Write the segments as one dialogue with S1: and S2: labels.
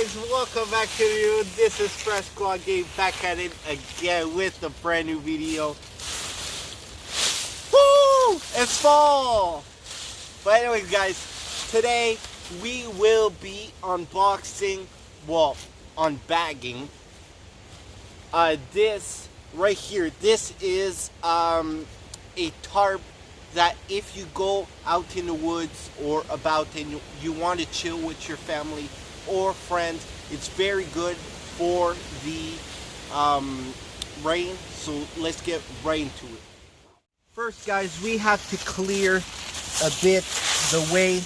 S1: guys, welcome back to you. This is Fresh Squad Game back at it again with a brand new video. Woo! It's fall! But anyways guys, today we will be unboxing, unbagging this right here. This is a tarp that if you go out in the woods or about and you want to chill with your family or friends, it's very good for the rain. So let's get right into it. First guys, we have to clear a bit the way.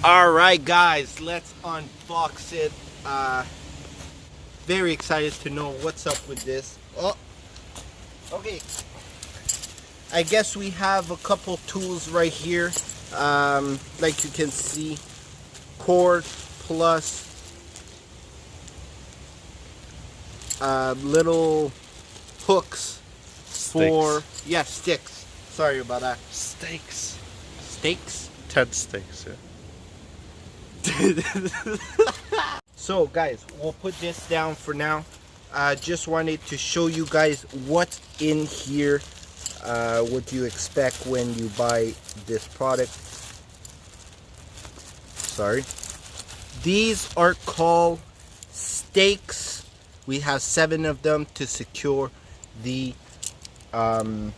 S1: Alright guys, let's unbox it. Very excited to know what's up with this. Oh, okay. I guess we have a couple tools right here. Like you can see, cord plus little hooks for sticks. Sorry about that.
S2: Steaks.
S1: 10
S2: steaks, yeah.
S1: So guys, we'll put this down for now. Just wanted to show you guys what's in here. What you expect when you buy this product. Sorry. These are called stakes. We have 7 of them to secure the kind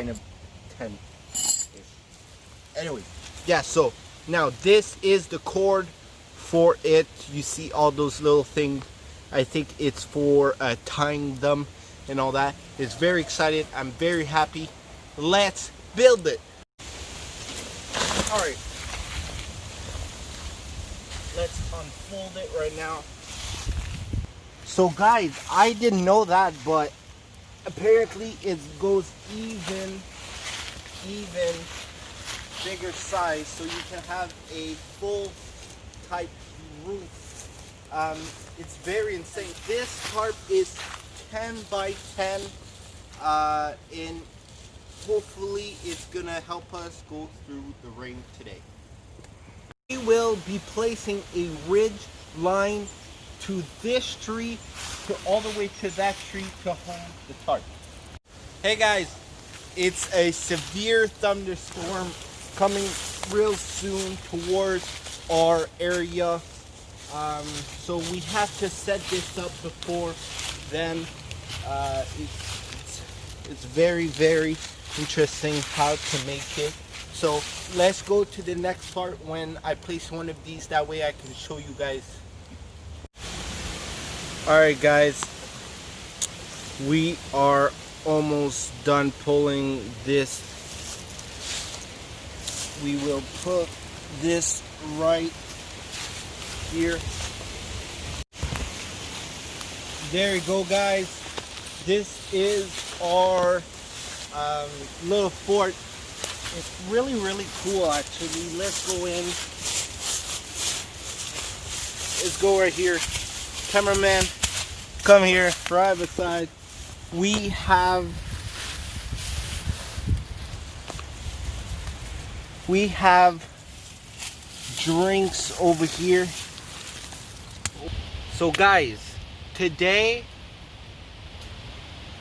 S1: of tent. Anyway, yeah, so now this is the cord for it. You see all those little things. I think it's for tying them and all that. It's very excited. I'm very happy. Let's build it. Alright. Let's unfold it right now. So guys, I didn't know that, but apparently it goes even bigger size, so you can have a full type roof. It's very insane. This tarp is 10 by 10 and hopefully it's gonna help us go through the rain today. We will be placing a ridge line to this tree to all the way to that tree to hold the tarp. Hey guys, it's a severe thunderstorm coming real soon towards our area. So we have to set this up before then. It's very interesting how to make it. So let's go to the next part when I place one of these. That way I can show you guys. Alright guys, we are almost done pulling this. We will put this right here. There you go guys. This is our little fort. It's really cool actually. Let's go in. Let's go right here. Cameraman, come here, right beside. We have drinks over here. So guys, today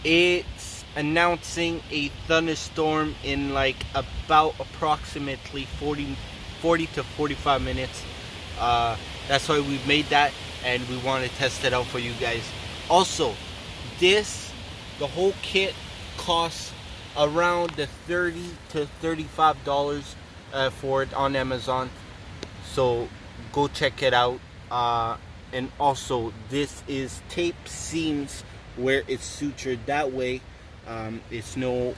S1: it's announcing a thunderstorm in like about approximately 40 to 45 minutes. That's why we made that, and we want to test it out for you guys. Also, the whole kit costs around the $30 to $35 for it on Amazon. So go check it out. And also, this is tape seams where it's sutured. That way, it's no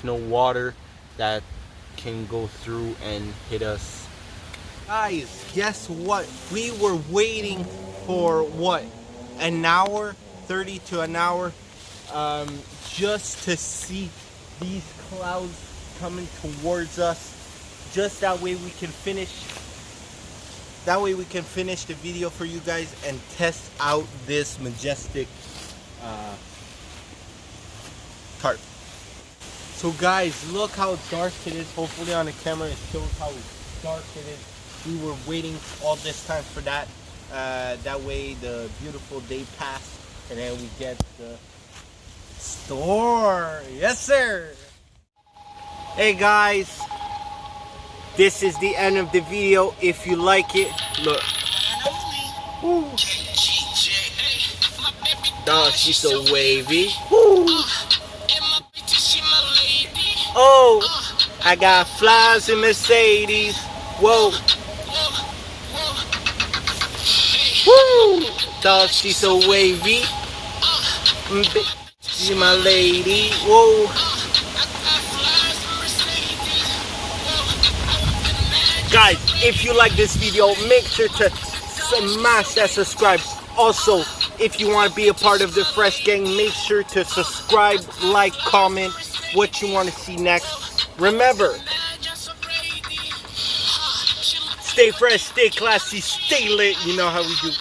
S1: water that can go through and hit us. Guys, guess what? We were waiting for what? An hour, 30 to an hour, just to see these clouds coming towards us. Just that way we can finish. That way we can finish the video for you guys and test out this majestic tarp. So guys, look how dark it is. Hopefully on the camera it shows how dark it is. We were waiting all this time for that. That way the beautiful day passed and then we get the store. Yes sir. Hey guys, this is the end of the video. If you like it, look. Woo. Dog, she's so wavy. Woo. Oh, I got flies in Mercedes. Whoa. Woo. Dog, she's so wavy. She's my lady. Whoa. Guys, if you like this video, make sure to smash that subscribe. Also, if you want to be a part of the Fresh Gang, make sure to subscribe, like, comment what you want to see next. Remember, stay fresh, stay classy, stay lit. You know how we do.